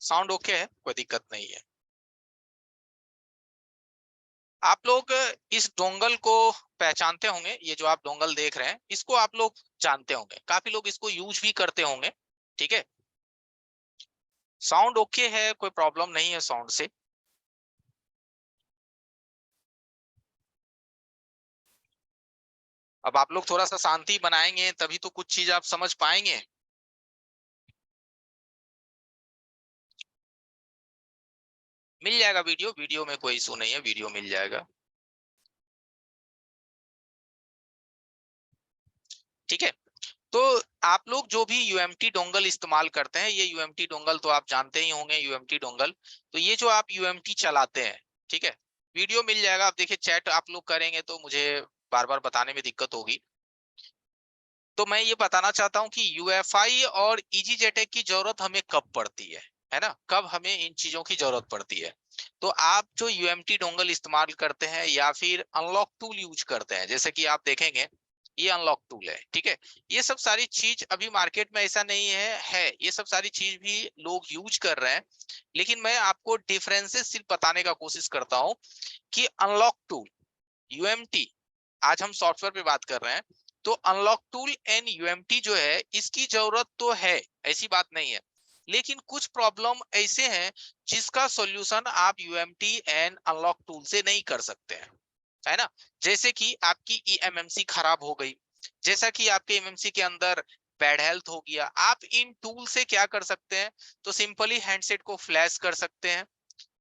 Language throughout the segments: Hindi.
साउंड ओके है, कोई दिक्कत नहीं है। आप लोग इस डोंगल को पहचानते होंगे, ये जो आप डोंगल देख रहे हैं इसको आप लोग जानते होंगे, काफी लोग इसको यूज भी करते होंगे। ठीक है, साउंड ओके है, कोई प्रॉब्लम नहीं है साउंड से। अब आप लोग थोड़ा सा शांति बनाएंगे तभी तो कुछ चीज आप समझ पाएंगे। मिल जाएगा वीडियो, वीडियो में कोई इशू नहीं है, वीडियो मिल जाएगा। ठीक है, तो आप लोग जो भी यूएमटी डोंगल इस्तेमाल करते हैं, ये यूएमटी डोंगल तो आप जानते ही होंगे, यूएमटी डोंगल। तो ये जो आप यूएमटी चलाते हैं, ठीक है, वीडियो मिल जाएगा। आप देखिए, चैट आप लोग करेंगे तो मुझे बार बार बताने में दिक्कत होगी। तो मैं ये बताना चाहता हूं कि यूएफआई और ईजीजेटेक की जरूरत हमें कब पड़ती है ना, कब हमें इन चीजों की जरूरत पड़ती है। तो आप जो यूएमटी डोंगल इस्तेमाल करते हैं या फिर अनलॉक टूल यूज करते हैं, जैसे कि आप देखेंगे ये अनलॉक टूल है, ठीक है, ये सब सारी चीज अभी मार्केट में ऐसा नहीं है ये सब सारी चीज भी लोग यूज कर रहे हैं। लेकिन मैं आपको डिफरेंसेस सिर्फ बताने का कोशिश करता हूं कि अनलॉक टूल, यूएमटी, आज हम सॉफ्टवेयर पे बात कर रहे हैं, तो अनलॉक टूल एंड यूएमटी जो है इसकी जरूरत तो है, ऐसी बात नहीं है। लेकिन कुछ प्रॉब्लम ऐसे हैं जिसका सॉल्यूशन आप यूएमटी एंड अनलॉक टूल से नहीं कर सकते हैं, है ना। जैसे कि आपकी ईएमएमसी खराब हो गई, जैसा कि आपके एमएमसी के अंदर बैड हेल्थ हो गया, आप इन टूल से क्या कर सकते हैं, तो सिंपली हैंडसेट को फ्लैश कर सकते हैं,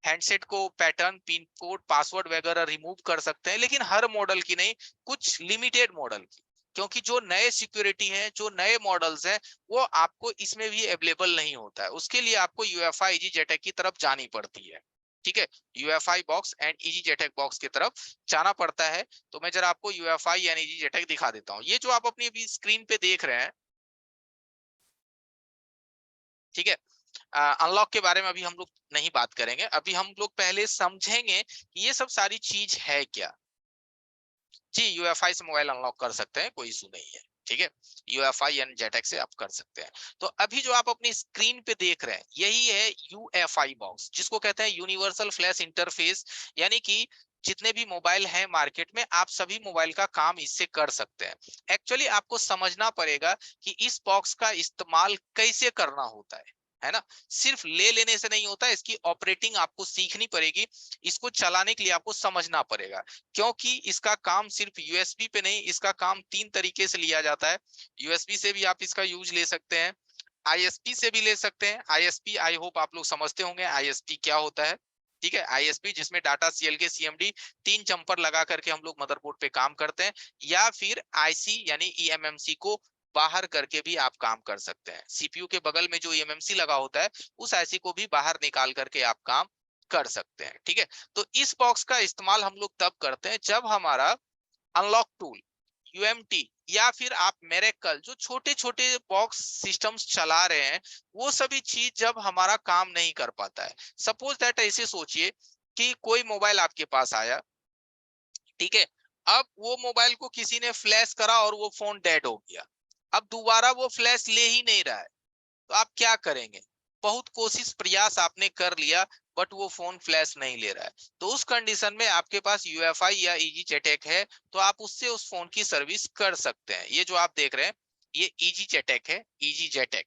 हैंडसेट को पैटर्न, पिन कोड, पासवर्ड वगैरह रिमूव कर सकते हैं, लेकिन हर मॉडल की नहीं, कुछ लिमिटेड मॉडल की। क्योंकि जो नए सिक्योरिटी हैं, जो नए मॉडल्स हैं, वो आपको इसमें भी अवेलेबल नहीं होता है, उसके लिए आपको यूएफआई इजी जेटेक की तरफ जानी पड़ती है। ठीक है, UFI box and easy JTAG box की तरफ जाना पड़ता है। तो मैं जरा आपको यूएफआई यानी इजी जेटेक दिखा देता हूँ, ये जो आप अपनी अभी स्क्रीन पे देख रहे हैं, ठीक है। अनलॉक के बारे में अभी हम लोग नहीं बात करेंगे, अभी हम लोग पहले समझेंगे कि ये सब सारी चीज है क्या। जी, यूएफआई से मोबाइल अनलॉक कर सकते हैं, कोई इशू नहीं है। ठीक है, यूएफआई यानी जेटेक से आप कर सकते हैं। तो अभी जो आप अपनी स्क्रीन पे देख रहे हैं यही है यूएफआई बॉक्स, जिसको कहते हैं यूनिवर्सल फ्लैश इंटरफेस। यानी कि जितने भी मोबाइल हैं मार्केट में, आप सभी मोबाइल का काम इससे कर सकते हैं। एक्चुअली आपको समझना पड़ेगा कि इस बॉक्स का इस्तेमाल कैसे करना होता है ना। सिर्फ ले लेने से नहीं होता, इसकी ऑपरेटिंग आपको सीखनी पड़ेगी, इसको चलाने के लिए आपको समझना पड़ेगा। क्योंकि इसका काम सिर्फ यूएसबी पे नहीं, इसका काम तीन तरीके से लिया जाता है। यूएसबी से भी आप इसका यूज ले सकते हैं, आईएसपी से भी ले सकते हैं। आईएसपी आई होप आप लोग समझते होंगे आईएसपी क्या होता है। ठीक है, आईएसपी जिसमें डाटा सीएलके सीएमडी तीन जम्पर लगा करके हम लोग मदरबोर्ड पे काम करते हैं, या फिर आईसी यानी ईएमएमसी को बाहर करके भी आप काम कर सकते हैं। सीपीयू के बगल में जो ईएमएमसी लगा होता है, उस आईसी को भी बाहर निकाल करके आप काम कर सकते हैं। ठीक है, तो इस बॉक्स का इस्तेमाल हम लोग तब करते हैं जब हमारा अनलॉक टूल, यूएमटी, या फिर आप मेरेकल, जो छोटे छोटे बॉक्स सिस्टम्स चला रहे हैं, वो सभी चीज जब हमारा काम नहीं कर पाता है। सपोज दैट ऐसे सोचिए कि कोई मोबाइल आपके पास आया, ठीक है, अब वो मोबाइल को किसी ने फ्लैश करा और वो फोन डेड हो गया, अब दोबारा वो फ्लैश ले ही नहीं रहा है, तो आप क्या करेंगे। बहुत कोशिश प्रयास आपने कर लिया, बट वो फोन फ्लैश नहीं ले रहा है। तो उस कंडीशन में आपके पास यूएफआई या इजी चेटेक है, तो आप उससे उस फोन की सर्विस कर सकते हैं। ये जो आप देख रहे हैं ये इजी चेटेक है, इजी जेटेक।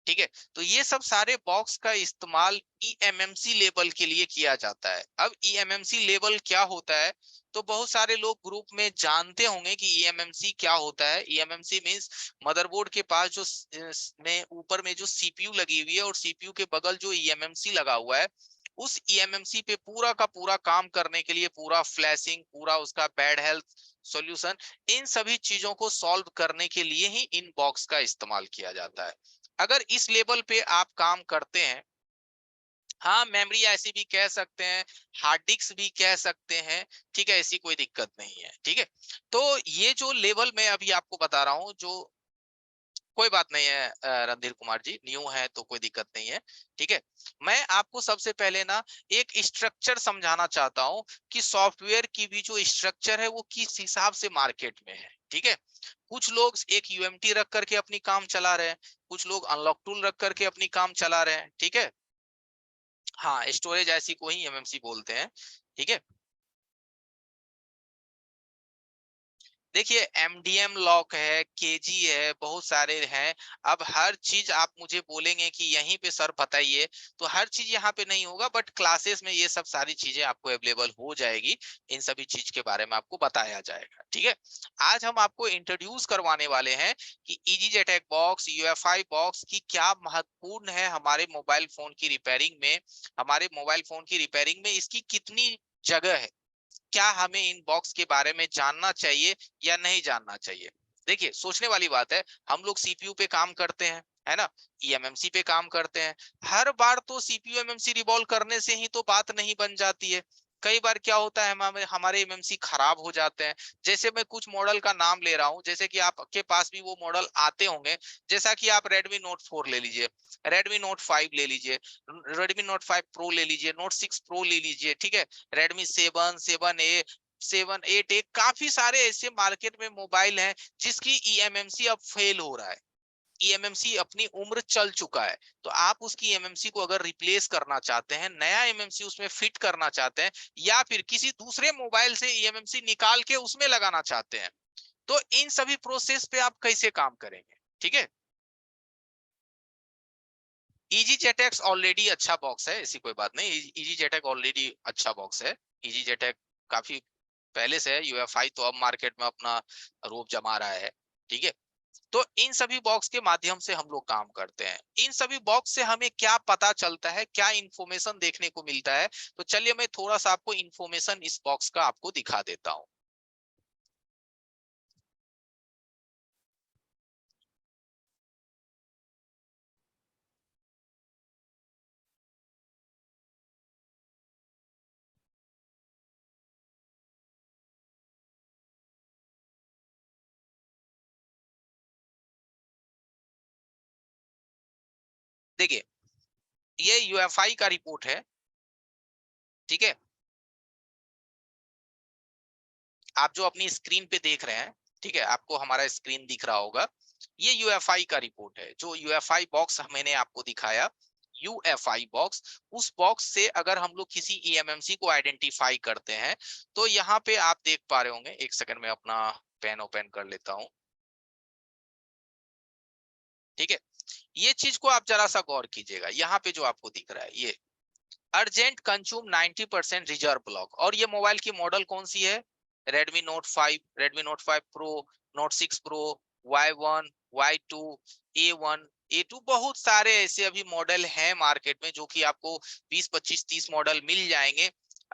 ठीक है, तो ये सब सारे बॉक्स का इस्तेमाल ईएमएमसी लेवल के लिए किया जाता है। अब ईएमएमसी लेवल क्या होता है, तो बहुत सारे लोग ग्रुप में जानते होंगे कि ईएमएमसी क्या होता है। ईएमएमसी मींस मदरबोर्ड के पास जो में ऊपर में जो सीपीयू लगी हुई है और सीपीयू के बगल जो ईएमएमसी लगा हुआ है, उस ईएमएमसी पे पूरा का पूरा काम करने के लिए, पूरा फ्लैशिंग, पूरा उसका बैड हेल्थ सॉल्यूशन, इन सभी चीजों को सॉल्व करने के लिए ही इन बॉक्स का इस्तेमाल किया जाता है। अगर इस लेवल पे आप काम करते हैं, हाँ, मेमोरी ऐसी भी कह सकते हैं, हार्ड डिस्क भी कह सकते हैं, ठीक है, ऐसी कोई दिक्कत नहीं है। ठीक है, तो ये जो लेवल मैं अभी आपको बता रहा हूँ, जो कोई बात नहीं है रणधीर कुमार जी, न्यू है तो कोई दिक्कत नहीं है। ठीक है, मैं आपको सबसे पहले ना एक स्ट्रक्चर समझाना चाहता हूँ कि सॉफ्टवेयर की भी जो स्ट्रक्चर है वो किस हिसाब से मार्केट में है। ठीक है, कुछ लोग एक यूएमटी रख करके अपनी काम चला रहे हैं, कुछ लोग अनलॉक टूल रख करके अपनी काम चला रहे हैं। ठीक है, हाँ, स्टोरेज आईसी को ही एमएमसी बोलते हैं। ठीक है, देखिए एमडीएम लॉक है, केजी है, बहुत सारे हैं। अब हर चीज आप मुझे बोलेंगे कि यहीं पे सर बताइए, तो हर चीज यहाँ पे नहीं होगा, बट क्लासेस में ये सब सारी चीजें आपको अवेलेबल हो जाएगी। इन सभी चीज के बारे में आपको बताया जाएगा। ठीक है, आज हम आपको इंट्रोड्यूस करवाने वाले हैं कि EasyJet बॉक्स, यूएफआई बॉक्स की क्या महत्वपूर्ण है हमारे मोबाइल फोन की रिपेयरिंग में, हमारे मोबाइल फोन की रिपेयरिंग में इसकी कितनी जगह है, क्या हमें इन बॉक्स के बारे में जानना चाहिए या नहीं जानना चाहिए। देखिए सोचने वाली बात है, हम लोग सीपीयू पे काम करते हैं, है ना, ईएमएमसी पे काम करते हैं। हर बार तो सीपीयू एमएमसी रिवॉल्व करने से ही तो बात नहीं बन जाती है। कई बार क्या होता है, हमारे एमएमसी खराब हो जाते हैं। जैसे मैं कुछ मॉडल का नाम ले रहा हूं, जैसे कि आपके पास भी वो मॉडल आते होंगे। जैसा कि आप Redmi Note 4 ले लीजिए, Redmi Note 5 ले लीजिए, Redmi Note 5 Pro ले लीजिए, Note 6 Pro ले लीजिए। ठीक है, Redmi 7, 7A, 7, 8 काफी सारे ऐसे मार्केट में मोबाइल हैं जिसकी ईएमएमसी अब फेल हो रहा है। ईएमएमसी अपनी उम्र चल चुका है। तो आप उसकी ईएमएमसी को अगर रिप्लेस करना चाहते हैं, नया ईएमएमसी उसमें फिट करना चाहते हैं, या फिर किसी दूसरे मोबाइल से ईएमएमसी निकाल के उसमें लगाना चाहते हैं, तो इन सभी प्रोसेस पे आप कैसे काम करेंगे। ठीक है, इजी जेटेक्स ऑलरेडी अच्छा बॉक्स है, ऐसी कोई बात नहीं। इजी जेटेक ऑलरेडी अच्छा बॉक्स है। इजी जेटेक काफी पहले से है। यूएफआई तो अब मार्केट में अपना रूप जमा रहा है। ठीक है, तो इन सभी बॉक्स के माध्यम से हम लोग काम करते हैं। इन सभी बॉक्स से हमें क्या पता चलता है, क्या इंफॉर्मेशन देखने को मिलता है, तो चलिए मैं थोड़ा सा आपको इंफॉर्मेशन इस बॉक्स का आपको दिखा देता हूं। देखिए ये यूएफआई का रिपोर्ट है। ठीक है, आप जो अपनी स्क्रीन पे देख रहे हैं, ठीक है, आपको हमारा स्क्रीन दिख रहा होगा। ये यूएफआई का रिपोर्ट है, जो यूएफआई बॉक्स मैंने आपको दिखाया। यूएफआई बॉक्स, उस बॉक्स से अगर हम लोग किसी ईएमएमसी को आइडेंटिफाई करते हैं, तो यहाँ पे आप देख पा रहे होंगे। एक सेकंड में अपना पेन ओपन कर लेता हूँ। ठीक है, ये चीज को आप जरा सा गौर कीजिएगा। यहाँ पे जो आपको दिख रहा है, ये अर्जेंट कंज्यूम 90% रिजर्व ब्लॉक, और ये मोबाइल की मॉडल कौन सी है? Redmi Note 5, Redmi Note 5 Pro, Note 6 Pro, Y1, Y2, A1, A2, बहुत सारे ऐसे अभी मॉडल हैं मार्केट में, जो कि आपको 20, 25, 30 मॉडल मिल जाएंगे।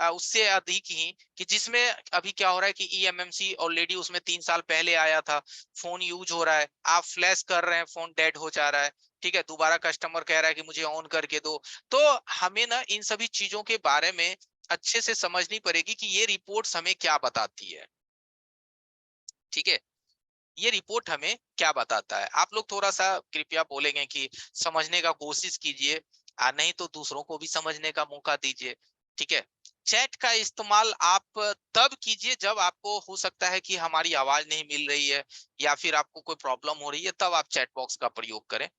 उससे अधिक ही, कि जिसमें अभी क्या हो रहा है कि ईएमएमसी ऑलरेडी उसमें 3 साल पहले आया था। फोन यूज हो रहा है, आप फ्लैश कर रहे हैं, फोन डेड हो जा रहा है। ठीक है, दोबारा कस्टमर कह रहा है कि मुझे ऑन करके दो। तो हमें ना इन सभी चीजों के बारे में अच्छे से समझनी पड़ेगी कि ये रिपोर्ट्स हमें क्या बताती है। ठीक है, ये रिपोर्ट हमें क्या बताता है, आप लोग थोड़ा सा कृपया बोलेंगे कि समझने का कोशिश कीजिए, नहीं तो दूसरों को भी समझने का मौका दीजिए। ठीक है, चैट का इस्तेमाल आप तब कीजिए जब आपको हो सकता है कि हमारी आवाज नहीं मिल रही है, या फिर आपको कोई प्रॉब्लम हो रही है, तब आप चैट बॉक्स का प्रयोग करें।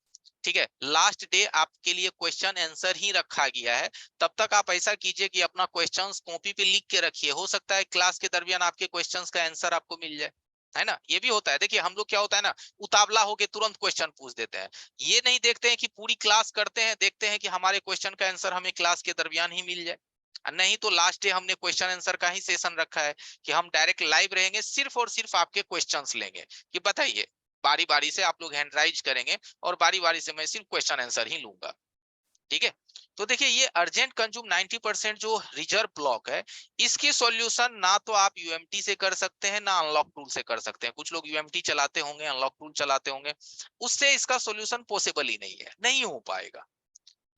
ठीक है, लास्ट डे आपके लिए क्वेश्चन आंसर ही रखा गया है। तब तक आप ऐसा कीजिए कि अपना क्वेश्चंस कॉपी पे लिख के रखिए। हो सकता है क्लास के दरमियान आपके क्वेश्चंस का आंसर आपको मिल जाए, है ना। ये भी होता है। देखिए हम लोग क्या होता है ना, उतावला होके तुरंत क्वेश्चन पूछ देते हैं। ये नहीं देखते हैं कि पूरी क्लास करते हैं, देखते हैं कि हमारे क्वेश्चन का आंसर हमें क्लास के दरमियान ही मिल जाए। नहीं तो लास्ट डे हमने क्वेश्चन आंसर का ही सेशन रखा है, कि हम डायरेक्ट लाइव रहेंगे, सिर्फ और सिर्फ आपके क्वेश्चंस लेंगे, कि बताइए। बारी बारी से आप लोग हैंड राइज करेंगे, और बारी बारी से मैं सिर्फ क्वेश्चन आंसर ही लूंगा। ठीक है, तो देखिए ये अर्जेंट कंज्यूम 90% जो रिजर्व ब्लॉक है, इसकी सॉल्यूशन ना तो आप यूएमटी से कर सकते हैं, ना अनलॉक टूल से कर सकते हैं। कुछ लोग यूएमटी चलाते होंगे, अनलॉक टूल चलाते होंगे, उससे इसका सॉल्यूशन पॉसिबल ही नहीं है, नहीं हो पाएगा।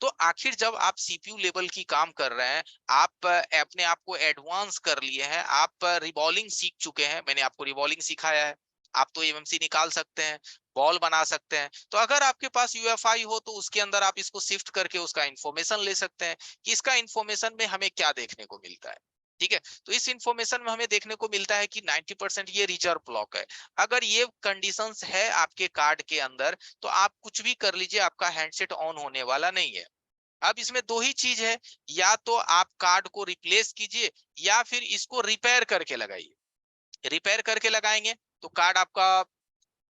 तो आखिर जब आप सीपीयू लेवल की काम कर रहे हैं, आप अपने आप को एडवांस कर लिए हैं, आप रिवॉल्विंग सीख चुके हैं, मैंने आपको रिवॉल्विंग सिखाया है। आप तो एमएमसी निकाल सकते हैं, बॉल बना सकते हैं। तो अगर आपके पास यूएफआई हो, तो उसके अंदर आप इसको शिफ्ट करके उसका इंफॉर्मेशन ले सकते हैं, कि इसका इंफॉर्मेशन में हमें क्या देखने को मिलता है। ठीक है, तो इस इंफॉर्मेशन में हमें देखने को मिलता है कि 90% ये रिजर्व ब्लॉक है। अगर ये कंडीशंस है आपके कार्ड के अंदर, तो आप कुछ भी कर लीजिए, आपका हैंडसेट ऑन होने वाला नहीं है। अब इसमें दो ही चीज है, या तो आप कार्ड को रिप्लेस कीजिए या फिर इसको रिपेयर करके लगाइए। रिपेयर करके लगाएंगे तो कार्ड आपका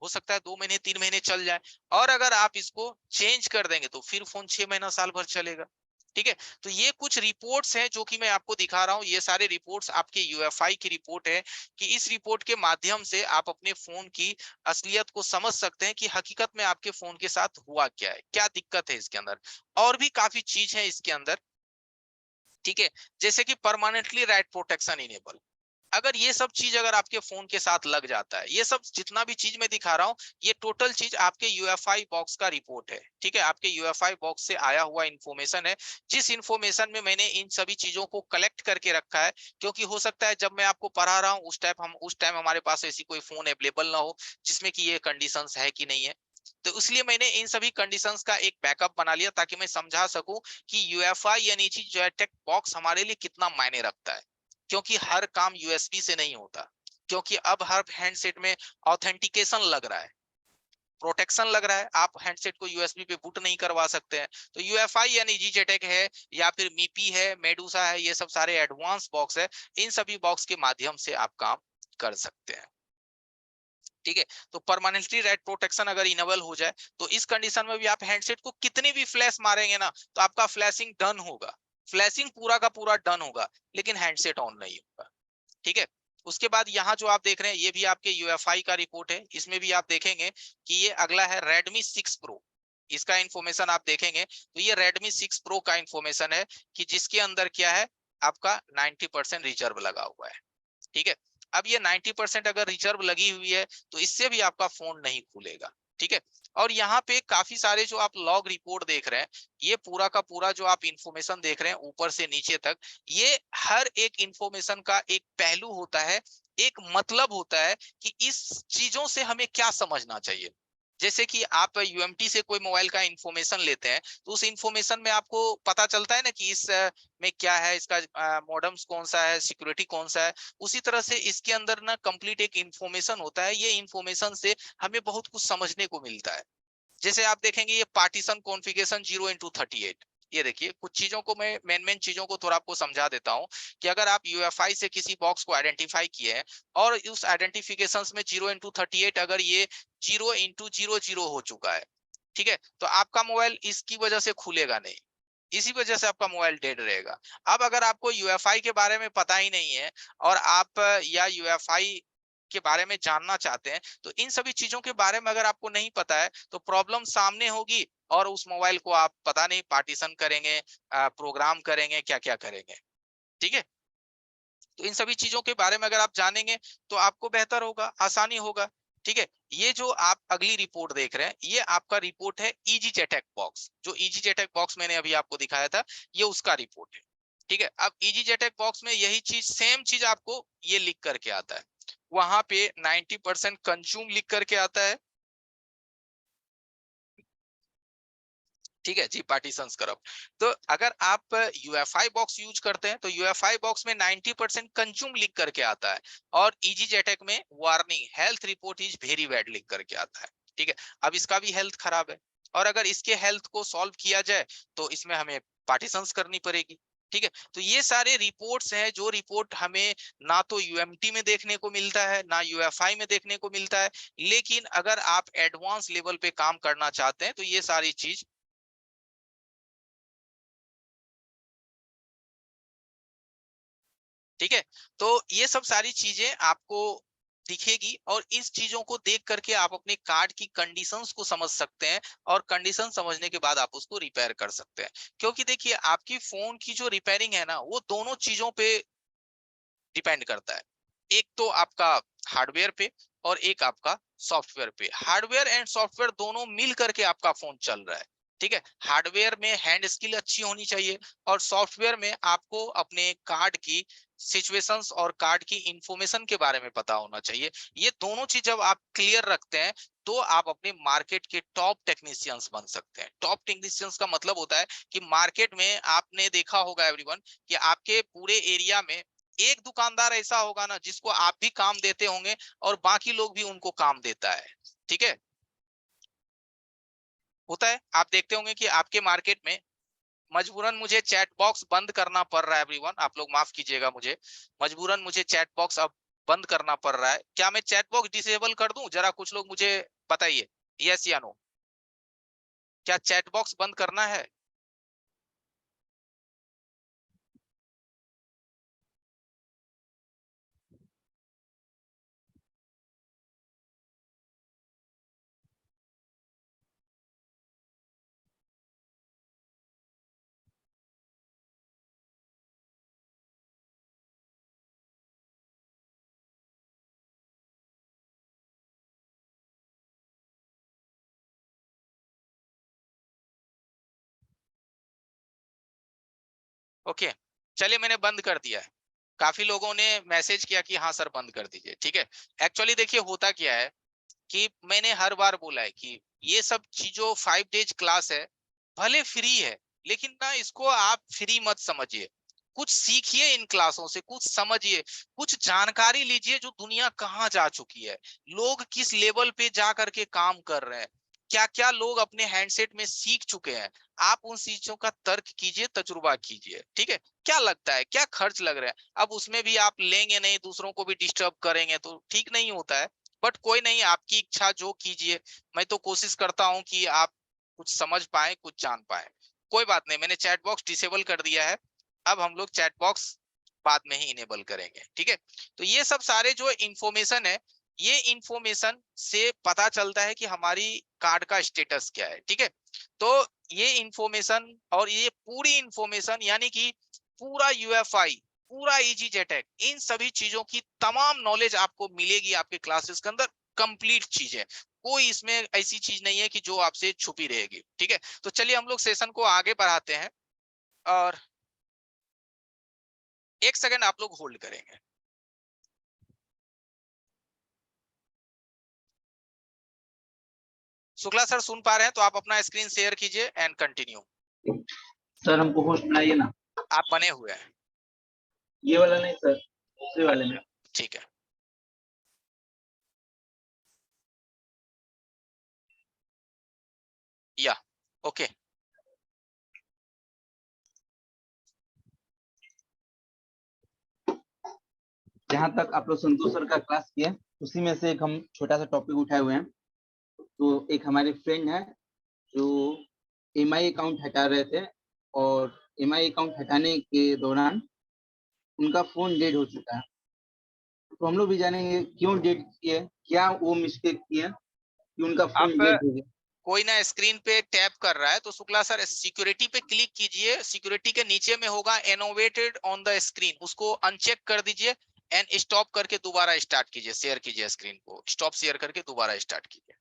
हो सकता है 2 महीने 3 महीने चल जाए, और अगर आप इसको चेंज कर देंगे तो फिर फोन 6 महीना साल भर चलेगा। ठीक है, तो ये कुछ रिपोर्ट्स हैं जो कि मैं आपको दिखा रहा हूँ। ये सारे रिपोर्ट्स आपके यूएफआई की रिपोर्ट है, कि इस रिपोर्ट के माध्यम से आप अपने फोन की असलियत को समझ सकते हैं कि हकीकत में आपके फोन के साथ हुआ क्या है, क्या दिक्कत है इसके अंदर। और भी काफी चीज है इसके अंदर। ठीक है, जैसे कि परमानेंटली राइट प्रोटेक्शन इनेबल। अगर ये सब चीज अगर आपके फोन के साथ लग जाता है, ये सब जितना भी चीज मैं दिखा रहा हूँ, ये टोटल चीज आपके यूएफआई बॉक्स का रिपोर्ट है। ठीक है, आपके यूएफआई बॉक्स से आया हुआ इंफॉर्मेशन है, जिस इंफॉर्मेशन में मैंने इन सभी चीजों को कलेक्ट करके रखा है। क्योंकि हो सकता है जब मैं आपको पढ़ा रहा हूँ उस टाइम हमारे पास ऐसी कोई फोन अवेलेबल ना हो जिसमें कि ये कंडीशंस है कि नहीं है। तो इसलिए मैंने इन सभी कंडीशंस का एक बैकअप बना लिया, ताकि मैं समझा सकूं कि यूएफआई यानी जोयटेक बॉक्स हमारे लिए कितना मायने रखता है। क्योंकि हर काम यूएसबी से नहीं होता, क्योंकि अब हर हैंडसेट में ऑथेंटिकेशन लग रहा है, प्रोटेक्शन लग रहा है। आप हैंडसेट को यूएसबी पे बूट नहीं करवा सकते हैं। तो यूएफआई यानी जीजेटेक है, या फिर मीपी है, मेडूसा है, ये सब सारे एडवांस बॉक्स है। इन सभी बॉक्स के माध्यम से आप काम कर सकते हैं। ठीक है, तो परमानेंटली राइट प्रोटेक्शन अगर इनेबल हो जाए तो इस कंडीशन में भी आप हैंडसेट को कितने भी फ्लैश मारेंगे ना, तो आपका फ्लैशिंग डन होगा, फ्लैशिंग पूरा का पूरा डन होगा, लेकिन हैंडसेट ऑन नहीं होगा। ठीक है, उसके बाद यहाँ जो आप देख रहे हैं ये भी आपके यूएफआई का रिपोर्ट है। इसमें भी आप देखेंगे कि ये अगला है Redmi 6 Pro। इसका इंफॉर्मेशन आप देखेंगे तो ये Redmi 6 Pro का इंफॉर्मेशन है, कि जिसके अंदर क्या है, आपका 90% रिजर्व लगा हुआ है। ठीक है, अब ये 90% अगर रिजर्व लगी हुई है तो इससे भी आपका फोन नहीं खुलेगा। ठीक है, और यहाँ पे काफी सारे जो आप लॉग रिपोर्ट देख रहे हैं, ये पूरा का पूरा जो आप इंफॉर्मेशन देख रहे हैं ऊपर से नीचे तक, ये हर एक इंफॉर्मेशन का एक पहलू होता है, एक मतलब होता है कि इस चीजों से हमें क्या समझना चाहिए। जैसे कि आप यूएमटी से कोई मोबाइल का इंफॉर्मेशन लेते हैं, तो उस इंफॉर्मेशन में आपको पता चलता है ना कि इस में क्या है, इसका मॉडेम्स कौन सा है, सिक्योरिटी कौन सा है। उसी तरह से इसके अंदर ना कंप्लीट एक इंफॉर्मेशन होता है। ये इंफॉर्मेशन से हमें बहुत कुछ समझने को मिलता है। जैसे आप देखेंगे ये पार्टीशन कॉन्फ़िगरेशन 0x38। ये देखिए कुछ चीजों को मैं मेन चीजों को थोड़ा आपको समझा देता हूं, कि अगर आप यूएफआई से किसी बॉक्स को आइडेंटिफाई किए हैं और उस आइडेंटिफिकेशंस में 0x38 अगर ये 0x00 हो चुका है, ठीक है, तो आपका मोबाइल इसकी वजह से खुलेगा नहीं, इसी वजह से आपका मोबाइल डेड रहेगा। अब अगर आपको यूएफआई के बारे में पता ही नहीं है, और आप या यूएफआई के बारे में जानना चाहते हैं, तो इन सभी चीजों के बारे में अगर आपको नहीं पता है तो प्रॉब्लम सामने होगी, और उस मोबाइल को आप पता नहीं पार्टीशन करेंगे, प्रोग्राम करेंगे, क्या क्या करेंगे। ठीक है, तो इन सभी चीजों के बारे में अगर आप जानेंगे तो आपको बेहतर होगा, आसानी होगा। ठीक है, ये जो आप अगली रिपोर्ट देख रहे हैं, ये आपका रिपोर्ट है इजी जेटेक बॉक्स। जो इजी जेटेक बॉक्स मैंने अभी आपको दिखाया था, ये उसका रिपोर्ट है। ठीक है, अब इजी जेटेक बॉक्स में यही चीज, सेम चीज आपको ये लिख करके आता है। वहां पे 90% कंज्यूम लिख करके आता है। ठीक है जी, पार्टीशन करब। तो अगर आप यूएफआई बॉक्स यूज करते हैं तो यूएफआई बॉक्स में 90% कंज्यूम लिख करके आता है, और इजी जेटेक में warning health report is very bad लिख करके आता है। ठीक है, अब इसका भी हेल्थ खराब है, और अगर इसके हेल्थ को सॉल्व किया जाए तो इसमें हमें पार्टीशंस करनी पड़ेगी। ठीक है, तो ये सारे रिपोर्ट्स हैं, जो रिपोर्ट हमें ना तो यूएमटी में देखने को मिलता है, ना यूएफआई में देखने को मिलता है। लेकिन अगर आप एडवांस लेवल पे काम करना चाहते हैं तो ये सारी चीज, ठीक है, तो ये सब सारी चीजें आपको दिखेगी, और इस चीजों को देख करके आप अपने कार्ड की कंडीशंस को समझ सकते हैं, और कंडीशन समझने के बाद आप उसको रिपेयर कर सकते हैं। क्योंकि देखिए आपकी फोन की जो रिपेयरिंग है ना, वो दोनों चीजों पे डिपेंड करता है। एक तो आपका हार्डवेयर पे, और एक आपका सॉफ्टवेयर पे। हार्डवेयर एंड सॉफ्टवेयर दोनों मिल करके आपका फोन चल रहा है। ठीक है, हार्डवेयर में हैंड स्किल अच्छी होनी चाहिए, और सॉफ्टवेयर में आपको अपने कार्ड की सिचुएशंस और कार्ड की इंफॉर्मेशन के बारे में पता होना चाहिए। ये दोनों चीज जब आप क्लियर रखते हैं तो आप अपने मार्केट के टॉप टेक्नीशियंस बन सकते हैं। टॉप टेक्नीशियंस का मतलब होता है कि मार्केट में आपने देखा होगा एवरीवन, कि आपके पूरे एरिया में एक दुकानदार ऐसा होगा ना जिसको आप भी काम देते होंगे, और बाकी लोग भी उनको काम देता है। ठीक है, होता है, आप देखते होंगे कि आपके मार्केट में मजबूरन मुझे चैट बॉक्स बंद करना पड़ रहा है एवरीवन, आप लोग माफ कीजिएगा मुझे, मजबूरन मुझे चैट बॉक्स अब बंद करना पड़ रहा है। क्या मैं चैट बॉक्स डिसेबल कर दूं? जरा कुछ लोग मुझे बताइए, यस या नो। क्या चैट बॉक्स बंद करना है? ओके, चलिए मैंने बंद कर दिया है। काफी लोगों ने मैसेज किया कि हाँ सर बंद कर दीजिए, ठीक है। एक्चुअली देखिए होता क्या है कि मैंने हर बार बोला है कि ये सब चीजों 5 डेज क्लास है, भले फ्री है, लेकिन ना इसको आप फ्री मत समझिए। कुछ सीखिए इन क्लासों से, कुछ समझिए, कुछ जानकारी लीजिए जो दुनिया कहाँ जा चुकी है, लोग किस लेवल पे जा करके काम कर रहे हैं, क्या क्या लोग अपने हैंडसेट में सीख चुके हैं। आप उन चीजों का तर्क कीजिए, तजुर्बा कीजिए, ठीक है। क्या लगता है, क्या खर्च लग रहा है? अब उसमें भी आप लेंगे नहीं, दूसरों को भी डिस्टर्ब करेंगे तो ठीक नहीं होता है। बट कोई नहीं, आपकी इच्छा जो कीजिए। मैं तो कोशिश करता हूं कि आप कुछ समझ पाए, कुछ जान पाए। कोई बात नहीं, मैंने चैट बॉक्स डिसेबल कर दिया है। अब हम लोग चैट बॉक्स बाद में ही इनेबल करेंगे, ठीक है। तो ये सब सारे जो इंफॉर्मेशन है, ये इंफॉर्मेशन से पता चलता है कि हमारी कार्ड का स्टेटस क्या है, ठीक है। तो ये इंफॉर्मेशन और ये पूरी इंफॉर्मेशन यानी कि पूरा यूएफआई, पूरा इजी जेटेक, इन सभी चीजों की तमाम नॉलेज आपको मिलेगी आपके क्लासेस के अंदर। कंप्लीट चीज है, कोई इसमें ऐसी चीज नहीं है कि जो आपसे छुपी रहेगी, ठीक है। तो चलिए हम लोग सेशन को आगे बढ़ाते हैं, और एक सेकंड आप लोग होल्ड करेंगे। शुक्ला सर सुन पा रहे हैं तो आप अपना स्क्रीन शेयर कीजिए एंड कंटिन्यू। सर हमको होस्ट बनाइए ना। आप बने हुए हैं? ये वाला नहीं सर, दूसरे वाले में। ठीक है। या ओके। जहाँ तक आप लोग संतोष सर का क्लास किए, उसी में से एक हम छोटा सा टॉपिक उठाए हुए हैं। तो एक हमारे फ्रेंड है जो एमआई अकाउंट हटा रहे थे, और एमआई अकाउंट हटाने के दौरान उनका फोन डेड हो चुका है। तो हम लोग भी जानेंगे क्यों डेड किए, क्या वो मिस्टेक किए कि उनका फोन आप डेड हो गया। कोई ना स्क्रीन पे टैप कर रहा है तो शुक्ला सर सिक्योरिटी पे क्लिक कीजिए, सिक्योरिटी के नीचे में होगा इनोवेटेड ऑन द स्क्रीन, उसको अनचेक कर दीजिए एंड स्टॉप करके दोबारा स्टार्ट कीजिए, शेयर कीजिए स्क्रीन को, स्टॉप शेयर करके दोबारा स्टार्ट कीजिए।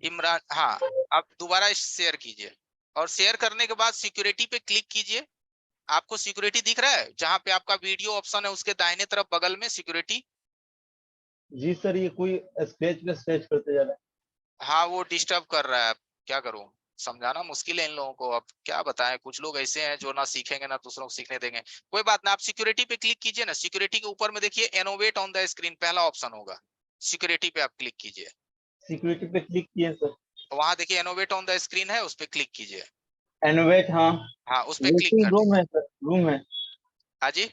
इमरान, हाँ, अब दोबारा शेयर कीजिए, और शेयर करने के बाद सिक्योरिटी पे क्लिक कीजिए। आपको सिक्योरिटी दिख रहा है जहां पे आपका वीडियो ऑप्शन है, उसके दाहिने तरफ बगल में सिक्योरिटी। जी सर, ये कोई स्क्रैच पे स्क्रैच करते जा रहा है। हाँ वो डिस्टर्ब कर रहा है, अब क्या करूं, समझाना मुश्किल है इन लोगों को, अब क्या बताएं, कुछ लोग ऐसे हैं जो ना सीखेंगे ना दूसरों को सीखने देंगे। कोई बात ना, आप सिक्योरिटी पे क्लिक कीजिए ना, सिक्योरिटी के ऊपर में देखिए इनोवेट ऑन द स्क्रीन पहला ऑप्शन होगा, सिक्योरिटी पे आप क्लिक कीजिए। सिक्योरिटी पे क्लिक किए सर। वहां देखिए इनोवेट ऑन द स्क्रीन है, उस पर क्लिक कीजिए। एनोवेट, हाँ। हाँ उस पर क्लिक वेटिंग कर रूम दीजिए। है सर, रूम है। हाँ जी,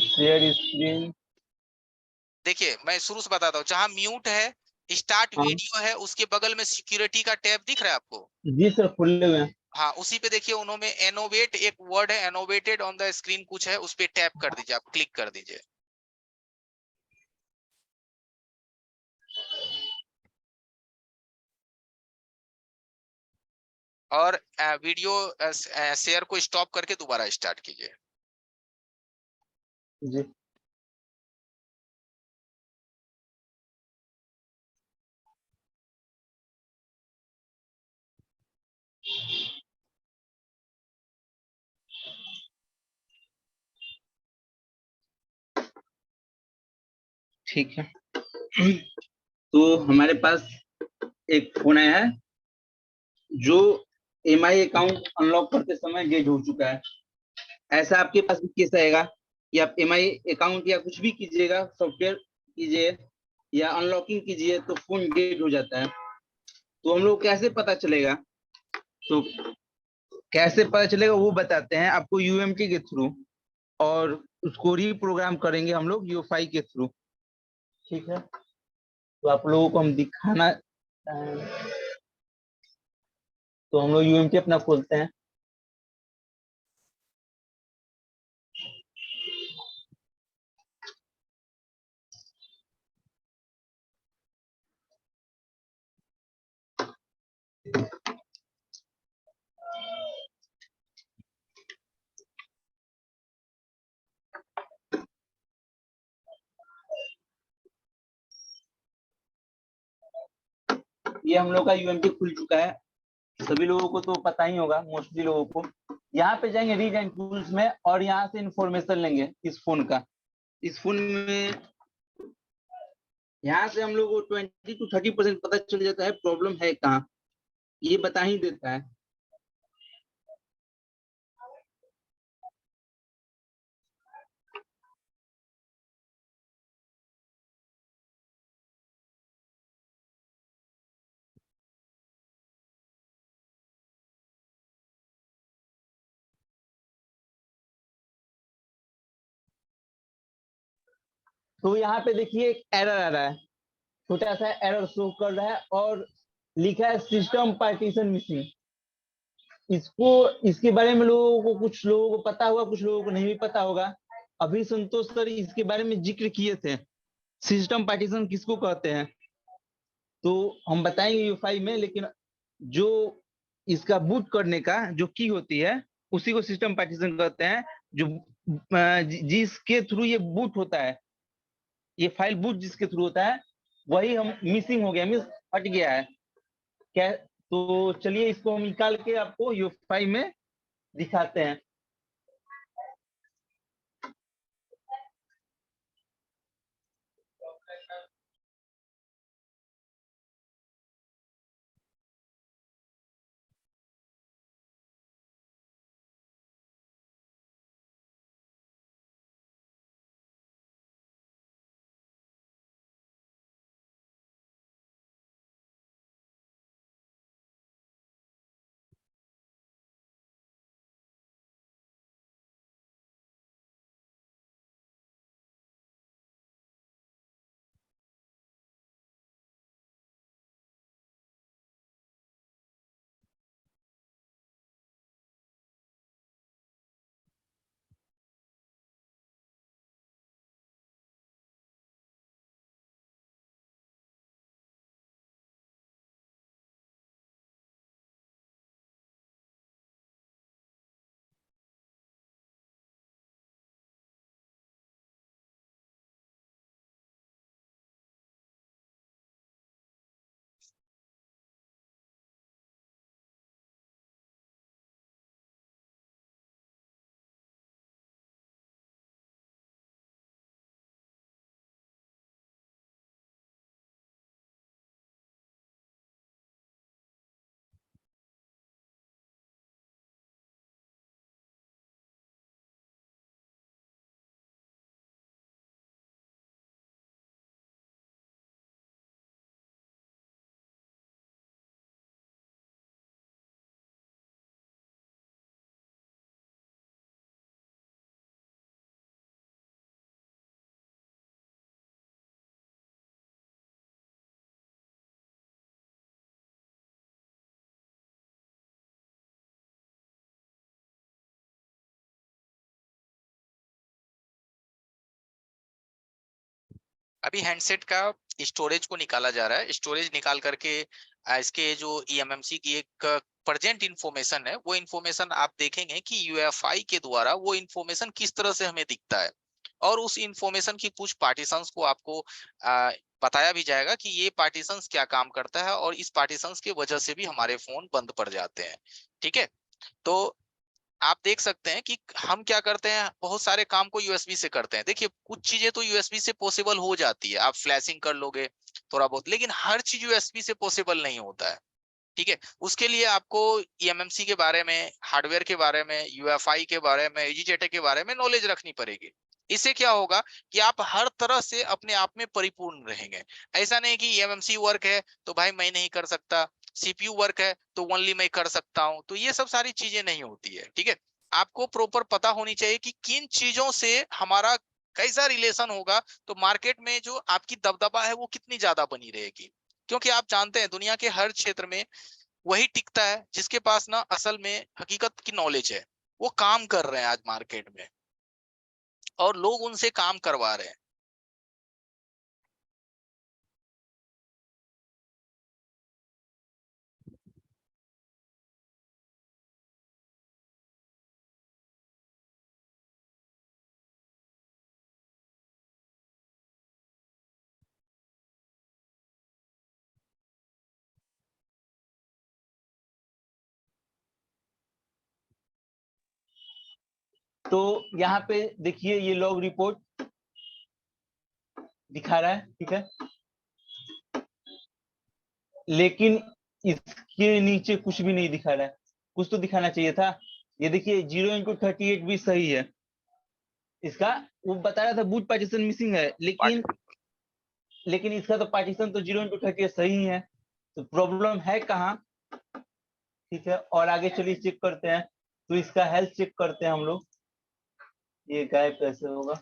शेयर स्क्रीन। देखिए मैं शुरू से बताता हूँ, जहां म्यूट है, स्टार्ट हाँ वीडियो है, उसके बगल में सिक्योरिटी का टैब दिख रहा है आपको? जी सर, खुले हुए हैं। हाँ उसी पे देखिए, उन्होंने एनोवेट एक वर्ड है, एनोवेटेड ऑन द स्क्रीन कुछ है, उस पे टैप कर दीजिए, आप क्लिक कर दीजिए। और वीडियो शेयर को स्टॉप करके दोबारा स्टार्ट कीजिए। जी ठीक है। तो हमारे पास एक फोन आया है जो एमआई अकाउंट अनलॉक करते समय डेड हो चुका है। ऐसा आपके पास भी केस आएगा? या आप एमआई अकाउंट या कुछ भी कीजिएगा, सॉफ्टवेयर कीजिए या अनलॉकिंग कीजिए तो फोन डेड हो जाता है। तो हम लोग कैसे पता चलेगा, तो कैसे पता चलेगा वो बताते हैं आपको यूएमटी के थ्रू, और उसको रीप्रोग्राम करेंगे हम लोग यूएफआई के थ्रू। ठीक है, तो आप लोगों को हम दिखाना, तो हम लोग यूएमटी अपना खोलते हैं। ये हम लोग का यूएमटी खुल चुका है, सभी लोगों को तो पता ही होगा, मोस्टली लोगों को। यहाँ पे जाएंगे रीड एंड टूल्स में और यहाँ से इंफॉर्मेशन लेंगे इस फोन का। इस फोन में यहाँ से हम लोग को 20 to 30% पता चल जाता है प्रॉब्लम है कहाँ, ये बता ही देता है। तो यहाँ पे देखिए एक एरर आ रहा है, छोटा सा एरर शो कर रहा है और लिखा है सिस्टम पार्टीशन मिसिंग। इसको, इसके बारे में लोगों को, कुछ लोगों को पता होगा, कुछ लोगों को नहीं भी पता होगा। अभी संतोष सर इसके बारे में जिक्र किए थे, सिस्टम पार्टीशन किसको कहते हैं, तो हम बताएंगे यूएफआई में। लेकिन जो इसका बूट करने का जो की होती है उसी को सिस्टम पार्टीशन कहते हैं, जो जिसके थ्रू ये बूट होता है, ये फाइल बूट जिसके थ्रू होता है वही हम मिसिंग हो गया, मिस हट गया है क्या। तो चलिए इसको हम निकाल के आपको यूएफआई में दिखाते हैं। अभी हैंडसेट का स्टोरेज को निकाला जा रहा है। स्टोरेज निकाल करके इसके जो ईएमएमसी की एक प्रेजेंट इंफॉर्मेशन है, वो इंफॉर्मेशन आप देखेंगे कि यूएफआई के द्वारा वो इंफॉर्मेशन किस तरह से हमें दिखता है, और उस इंफॉर्मेशन की कुछ पार्टीशंस को आपको बताया भी जाएगा कि ये पार्टीशंस क्या काम करता है, और इस पार्टीशंस की वजह से भी हमारे फोन बंद पड़ जाते हैं। ठीक है, तो आप देख सकते हैं कि हम क्या करते हैं, बहुत सारे काम को यूएसबी से करते हैं। देखिए कुछ चीजें तो यूएसबी से पॉसिबल हो जाती है, आप फ्लैशिंग कर लोगे थोड़ा बहुत, लेकिन हर चीज यूएसबी से पॉसिबल नहीं होता है। ठीक है, उसके लिए आपको ईएमएमसी के बारे में, हार्डवेयर के बारे में, यूएफआई के बारे में, ईजीजेटे के बारे में नॉलेज रखनी पड़ेगी। इससे क्या होगा कि आप हर तरह से अपने आप में परिपूर्ण रहेंगे। ऐसा नहीं कि एमएमसी वर्क है तो भाई मैं नहीं कर सकता, सीपीयू वर्क है तो ओनली मैं कर सकता हूं, तो ये सब सारी चीजें नहीं होती है। ठीक है, आपको प्रॉपर पता होनी चाहिए कि किन चीजों से हमारा कैसा रिलेशन होगा, तो मार्केट में जो आपकी दबदबा है वो कितनी ज्यादा बनी रहेगी। क्योंकि आप जानते हैं दुनिया के हर क्षेत्र में वही टिकता है जिसके पास ना असल में हकीकत की नॉलेज है। वो काम कर रहे हैं आज मार्केट में और लोग उनसे काम करवा रहे हैं। तो यहाँ पे देखिए ये लॉग रिपोर्ट दिखा रहा है, ठीक है, लेकिन इसके नीचे कुछ भी नहीं दिखा रहा है। कुछ तो दिखाना चाहिए था। ये देखिए 0 × 38 भी सही है इसका। वो बता रहा था बूट पार्टीशन मिसिंग है, लेकिन इसका तो पार्टीशन तो 0 × 38 सही है। तो प्रॉब्लम है कहाँ? ठीक है, और आगे चलिए चेक करते हैं। तो इसका हेल्थ चेक करते हैं हम लोग। ये गायब कैसे होगा?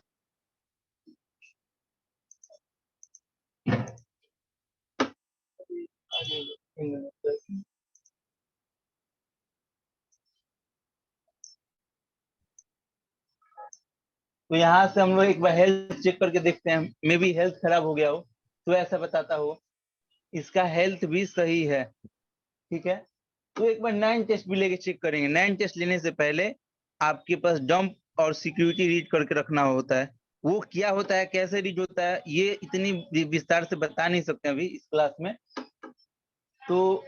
तो यहाँ से हम लोग एक बार हेल्थ चेक करके देखते हैं, मे बी हेल्थ खराब हो गया हो तो ऐसा बताता हो। इसका हेल्थ भी सही है, ठीक है। तो एक बार 9 टेस्ट भी लेके चेक करेंगे। 9 टेस्ट लेने से पहले आपके पास डंप और सिक्योरिटी रीड करके रखना होता है। वो क्या होता है, कैसे रीड होता है, ये इतनी विस्तार से बता नहीं सकते अभी इस क्लास में। तो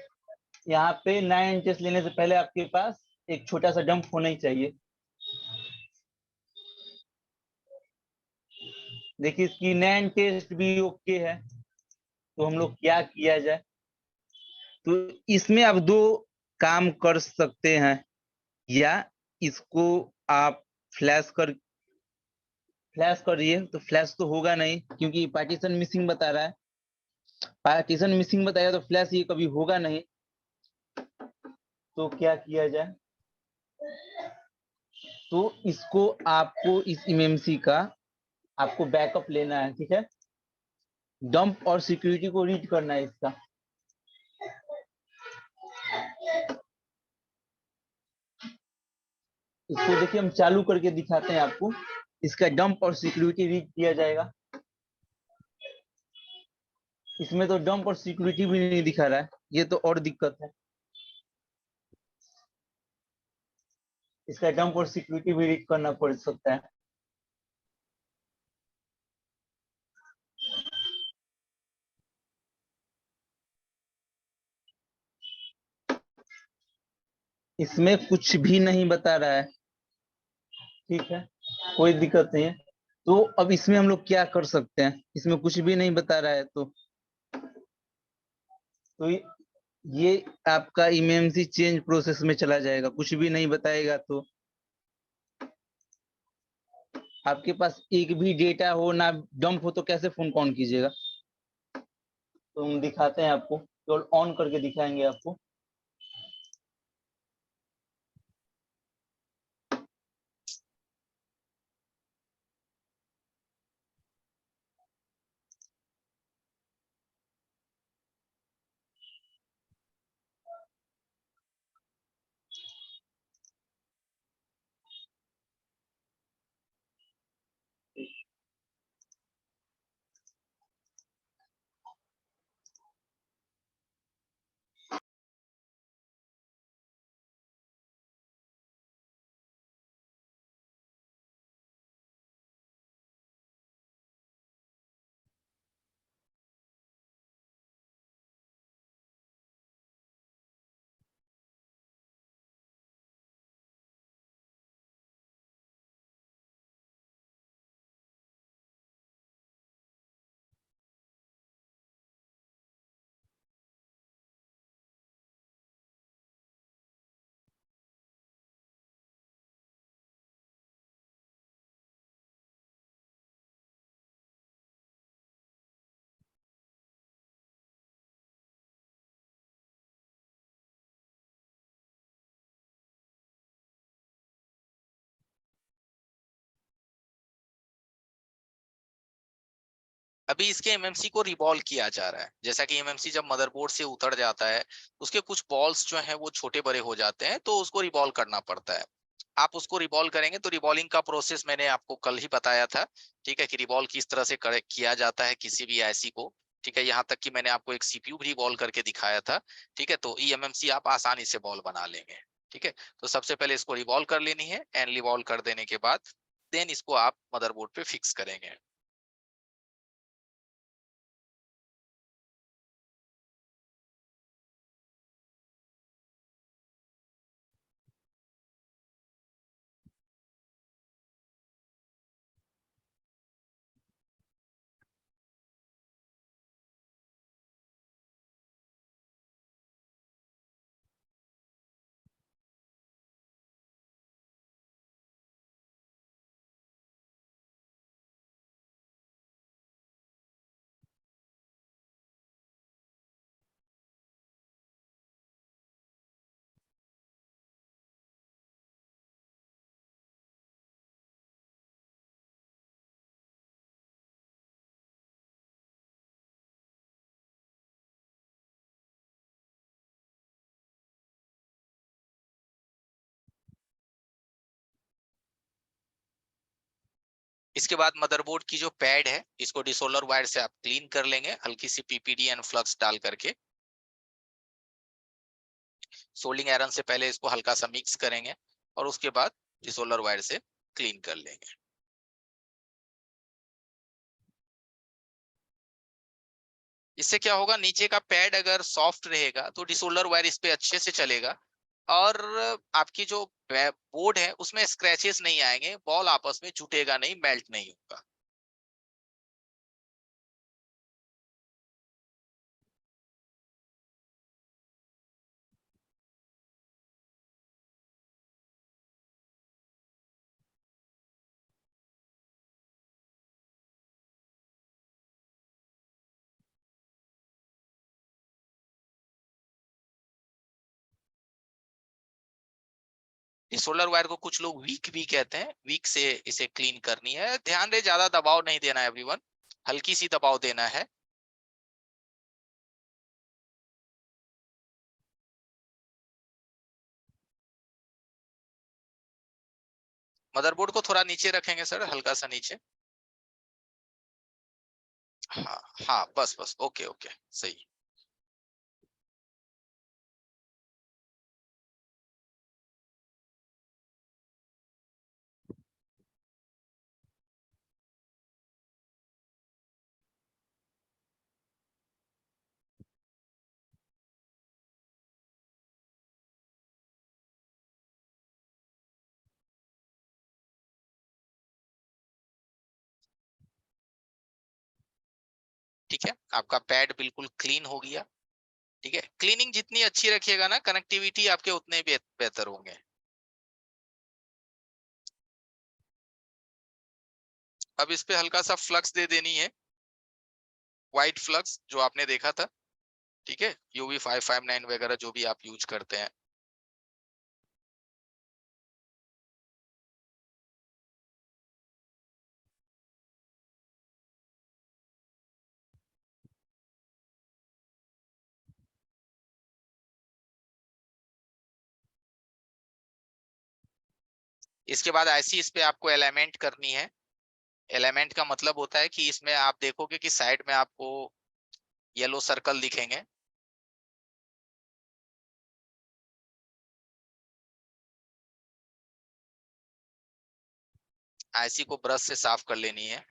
यहाँ पे 9 टेस्ट लेने से पहले आपके पास एक छोटा सा डंप होना ही चाहिए। देखिए इसकी 9 टेस्ट भी ओके है। तो हम लोग क्या किया जाए? तो इसमें आप दो काम कर सकते हैं, या इसको आप फ्लैश कर फ्लैश करिए। तो फ्लैश तो होगा नहीं क्योंकि पार्टीशन मिसिंग बता रहा है। पार्टीशन मिसिंग बताया तो फ्लैश ये कभी होगा नहीं। तो क्या किया जाए? तो इसको आपको इस एमएमसी का आपको बैकअप लेना है, ठीक है। डंप और सिक्योरिटी को रीड करना है इसका। इसको देखिए हम चालू करके दिखाते हैं आपको। इसका डंप और सिक्योरिटी रीड किया जाएगा। इसमें तो डंप और सिक्योरिटी भी नहीं दिखा रहा है, ये तो और दिक्कत है। इसका डंप और सिक्योरिटी भी रीड करना पड़ सकता है। इसमें कुछ भी नहीं बता रहा है, ठीक है, कोई दिक्कत नहीं है। तो अब इसमें हम लोग क्या कर सकते हैं? इसमें कुछ भी नहीं बता रहा है तो ये आपका इमेमसी चेंज प्रोसेस में चला जाएगा। कुछ भी नहीं बताएगा तो आपके पास एक भी डेटा हो ना डंप हो तो कैसे फोन ऑन कीजिएगा? तो हम दिखाते हैं आपको, केवल ऑन करके दिखाएंगे आपको। अभी इसके एमएमसी को रिवॉल्व किया जा रहा है। जैसा कि एमएमसी जब मदरबोर्ड से उतर जाता है, उसके कुछ बॉल्स जो हैं वो छोटे बड़े हो जाते हैं, तो उसको रिवॉल्व करना पड़ता है। आप उसको रिवॉल्व करेंगे तो रिवॉल्विंग का प्रोसेस मैंने आपको कल ही बताया था, ठीक है, कि रिवॉल्व किस तरह से किया जाता है किसी भी आईसी को। ठीक है, यहाँ तक कि मैंने आपको एक सीपीयू भी रिवॉल्व करके दिखाया था। ठीक है, तो ईएमएमसी आप आसानी से बॉल बना लेंगे। ठीक है, तो सबसे पहले इसको रिवॉल्व कर लेनी है, एंड रिवॉल्व कर देने के बाद देन इसको आप मदरबोर्ड पे फिक्स करेंगे। इसके बाद मदरबोर्ड की जो पैड है, इसको डिसोलर वायर से आप क्लीन कर लेंगे, हल्की सी पीपीडी एंड फ्लक्स डाल करके। सोल्डिंग आयरन से पहले इसको हल्का सा मिक्स करेंगे, और उसके बाद डिसोलर वायर से क्लीन कर लेंगे। इससे क्या होगा, नीचे का पैड अगर सॉफ्ट रहेगा तो डिसोलर वायर इस पे अच्छे से चलेगा, और आपकी जो बोर्ड है उसमें स्क्रैचेस नहीं आएंगे, बॉल आपस में छूटेगा नहीं, मेल्ट नहीं होगा। डिसोलर वायर को कुछ लोग वीक भी कहते हैं, वीक से इसे क्लीन करनी है। ध्यान रहे, ज्यादा दबाव नहीं देना है एवरीवन, हल्की सी दबाव देना है। मदरबोर्ड को थोड़ा नीचे रखेंगे सर, हल्का सा नीचे। हाँ हाँ, बस बस, ओके ओके, सही। ठीक है, आपका पैड बिल्कुल क्लीन हो गया। ठीक है, क्लीनिंग जितनी अच्छी रखिएगा ना, कनेक्टिविटी आपके उतने बेहतर होंगे। अब इस पे हल्का सा फ्लक्स दे देनी है, व्हाइट फ्लक्स जो आपने देखा था। ठीक है, यूवी 559 वगैरह जो भी आप यूज करते हैं। इसके बाद ऐसी इस पे आपको एलिमेंट करनी है। एलिमेंट का मतलब होता है कि इसमें आप देखोगे कि साइड में आपको येलो सर्कल दिखेंगे। ऐसी को ब्रश से साफ कर लेनी है।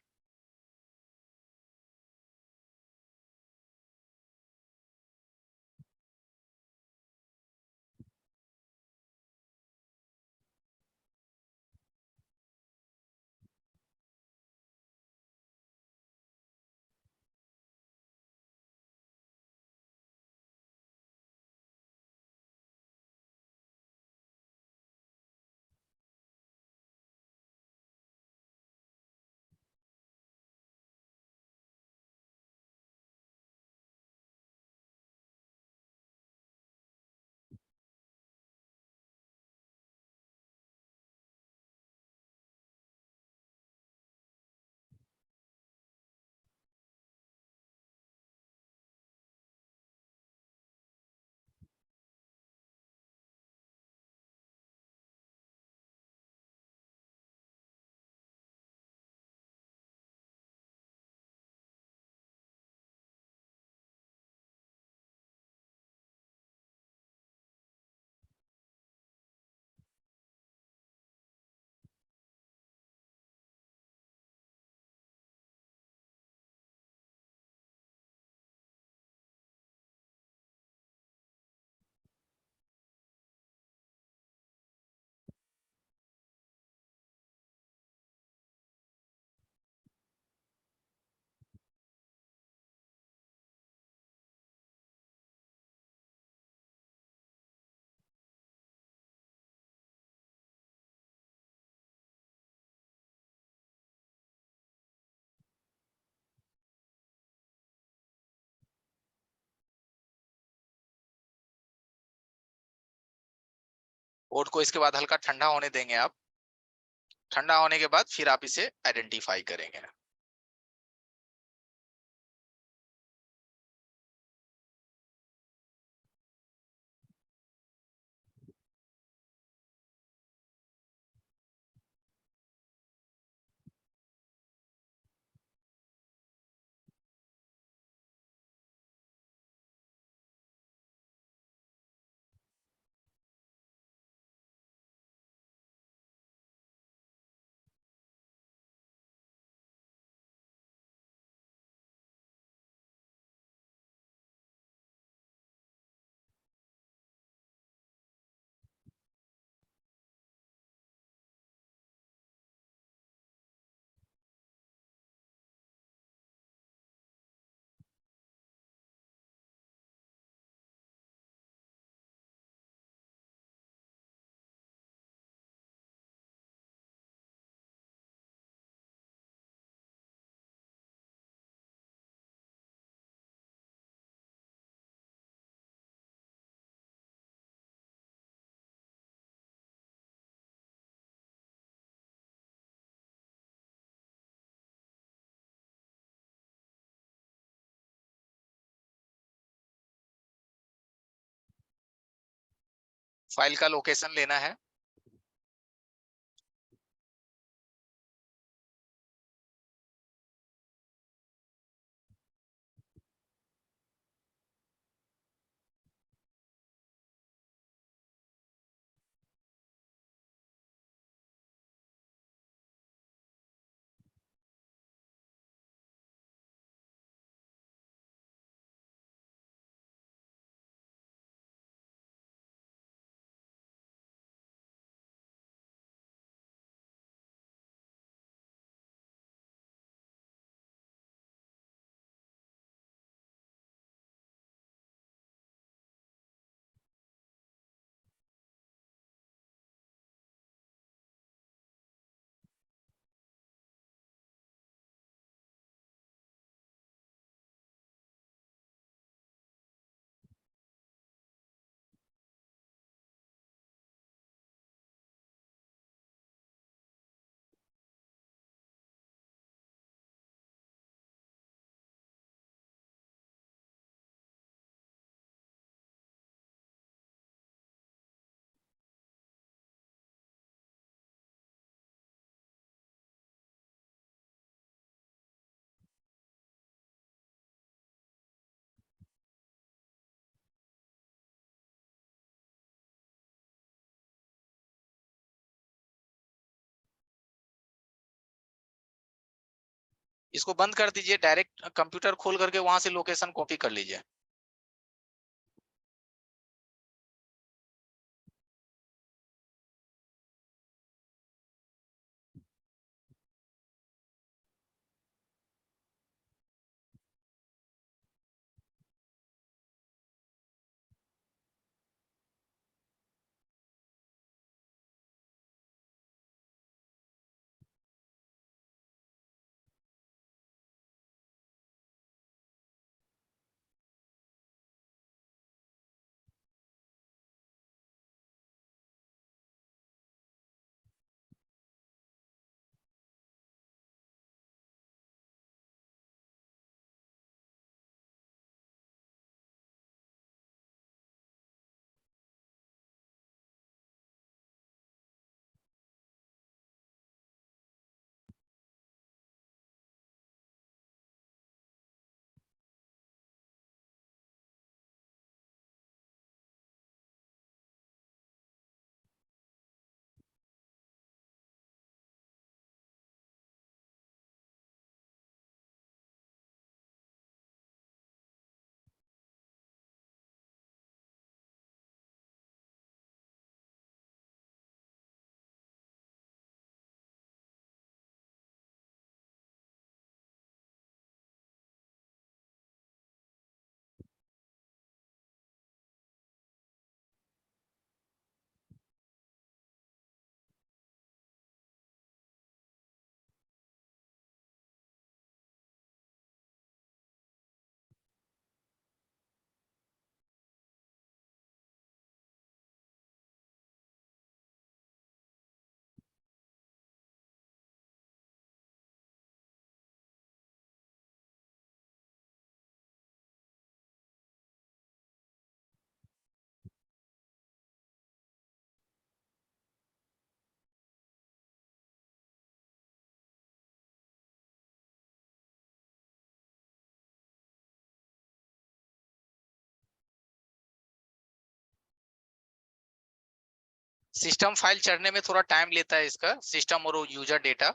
कोड को इसके बाद हल्का ठंडा होने देंगे आप। ठंडा होने के बाद फिर आप इसे आइडेंटिफाई करेंगे। फाइल का लोकेशन लेना है। इसको बंद कर दीजिए, डायरेक्ट कंप्यूटर खोल करके वहां से लोकेशन कॉपी कर लीजिए। सिस्टम फाइल चढ़ने में थोड़ा टाइम लेता है इसका, सिस्टम और यूजर डेटा।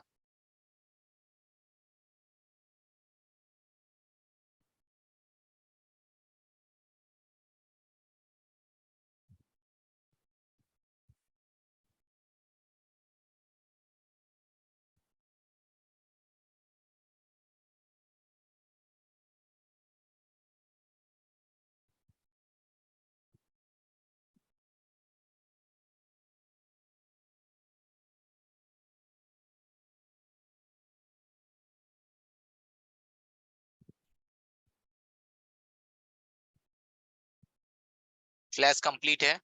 फ्लैश कंप्लीट है।